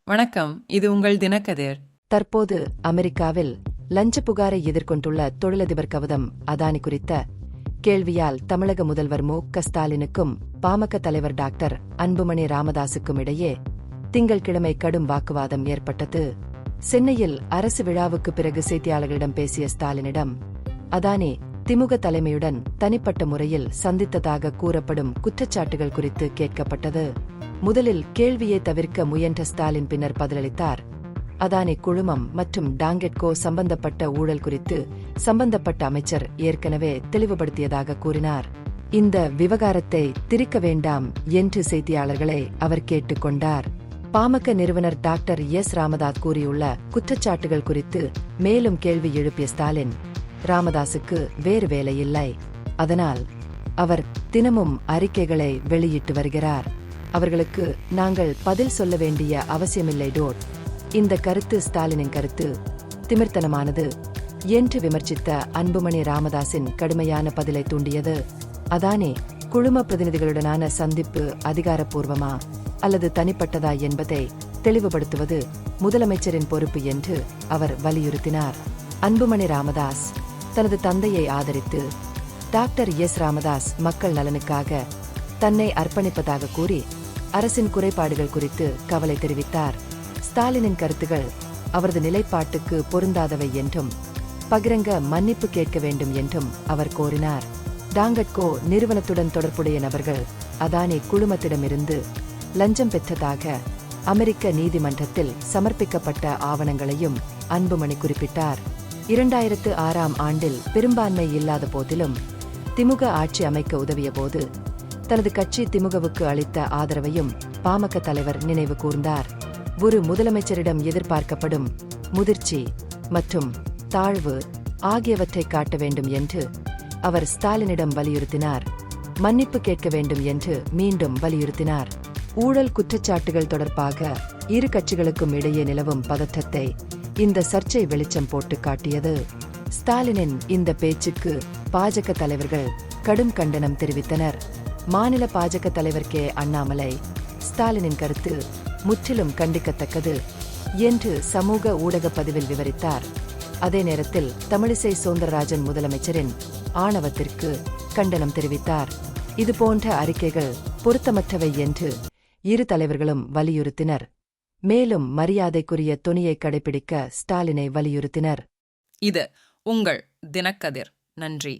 வணக்கம், இது உங்கள் தினக்கதிர். தற்போது அமெரிக்காவில் லஞ்ச புகாரை எதிர்கொண்டுள்ள தொழிலதிபர் கௌதம் அதானி குறித்த கேள்வியால் தமிழக முதல்வர் மு.க. ஸ்டாலினுக்கும் பாமக தலைவர் டாக்டர் அன்புமணி ராமதாசுக்கும் இடையே திங்கள்கிழமை கடும் வாக்குவாதம் ஏற்பட்டது. சென்னையில் அரசு விழாவுக்கு பிறகு செய்தியாளர்களிடம் பேசிய ஸ்டாலினிடம் அதானி திமுக தலைமையுடன் தனிப்பட்ட முறையில் சந்தித்ததாக கூறப்படும் குற்றச்சாட்டுகள் குறித்து கேட்கப்பட்டது. முதலில் கேள்வியை தவிர்க்க முயன்ற ஸ்டாலின் பின்னர் பதிலளித்தார். அதானி குழுமம் மற்றும் டாங்கெட்கோ சம்பந்தப்பட்ட ஊழல் குறித்து சம்பந்தப்பட்ட அமைச்சர் ஏற்கனவே தெளிவுபடுத்தியதாக கூறினார். இந்த விவகாரத்தை திரிக்க வேண்டாம் என்று செய்தியாளர்களை அவர் கேட்டுக்கொண்டார். பாமக நிறுவனர் டாக்டர் எஸ். ராமதாஸ் கூறியுள்ள குற்றச்சாட்டுகள் குறித்து மேலும் கேள்வி எழுப்பிய ஸ்டாலின், ராமதாசுக்கு வேறு வேலையில்லை, அதனால் அவர் தினமும் அறிக்கைகளை வெளியிட்டு வருகிறார், அவர்களுக்கு நாங்கள் பதில் சொல்ல வேண்டிய அவசியமில்லை. இந்த கருத்து ஸ்டாலினின் கருத்து திமிர்த்தனமானது என்று விமர்சித்த அன்புமணி ராமதாஸின் கடுமையான பதிலை தூண்டியது. அதானி குழும பிரதிநிதிகளுடனான சந்திப்பு அதிகாரப்பூர்வமா அல்லது தனிப்பட்டதா என்பதை தெளிவுபடுத்துவது முதலமைச்சரின் பொறுப்பு என்று அவர் வலியுறுத்தினார். அன்புமணி ராமதாஸ் தனது தந்தையை ஆதரித்து டாக்டர் எஸ். ராமதாஸ் மக்கள் நலனுக்காக தன்னை அர்ப்பணிப்பதாக கூறி அரசின் குறைபாடுகள் குறித்து கவலை தெரிவித்தார். ஸ்டாலினின் கருத்துகள் அவரது நிலைப்பாட்டுக்கு பொருந்தாதவை என்றும் பகிரங்க மன்னிப்பு கேட்க வேண்டும் என்றும் அவர் கோரினார். டாங்கெட்கோ நிறுவனத்துடன் தொடர்புடைய நபர்கள் அதானி குழுமத்திடமிருந்து லஞ்சம் பெற்றதாக அமெரிக்க நீதிமன்றத்தில் சமர்ப்பிக்கப்பட்ட ஆவணங்களையும் அன்புமணி குறிப்பிட்டார். 2006ஆம் ஆண்டில் பெரும்பான்மை இல்லாத போதிலும் திமுக ஆட்சி அமைக்க உதவிய போது தனது கட்சி திமுகவுக்கு அளித்த ஆதரவையும் பாமக தலைவர் நினைவு கூர்ந்தார். ஒரு முதலமைச்சரிடம் எதிர்பார்க்கப்படும் முதிர்ச்சி மற்றும் தாழ்வு ஆகியவற்றை காட்ட வேண்டும் என்று அவர் ஸ்டாலினிடம் வலியுறுத்தினார். மன்னிப்பு கேட்க வேண்டும் என்று மீண்டும் வலியுறுத்தினார். ஊழல் குற்றச்சாட்டுகள் தொடர்பாக இரு கட்சிகளுக்கும் இடையே நிலவும் பதற்றத்தை இந்த சர்ச்சை வெளிச்சம் போட்டு காட்டியது. ஸ்டாலினின் இந்த பேச்சுக்கு பாஜக தலைவர்கள் கடும் கண்டனம் தெரிவித்தனர். மாநில பாஜக தலைவர் கே. அண்ணாமலை ஸ்டாலினின் கருத்து முற்றிலும் கண்டிக்கத்தக்கது என்று சமூக ஊடக பதிவில் விவரித்தார். அதே நேரத்தில் தமிழிசை சௌந்தரராஜன் முதலமைச்சரின் ஆணவத்திற்கு கண்டனம் தெரிவித்தார். இதுபோன்ற அறிக்கைகள் பொருத்தமற்றவை என்று இரு தலைவர்களும் வலியுறுத்தினர். மேலும் மரியாதைக்குரிய தொனியை கடைபிடிக்க ஸ்டாலினை வலியுறுத்தினர். இது உங்கள் தினக்கதிர். நன்றி.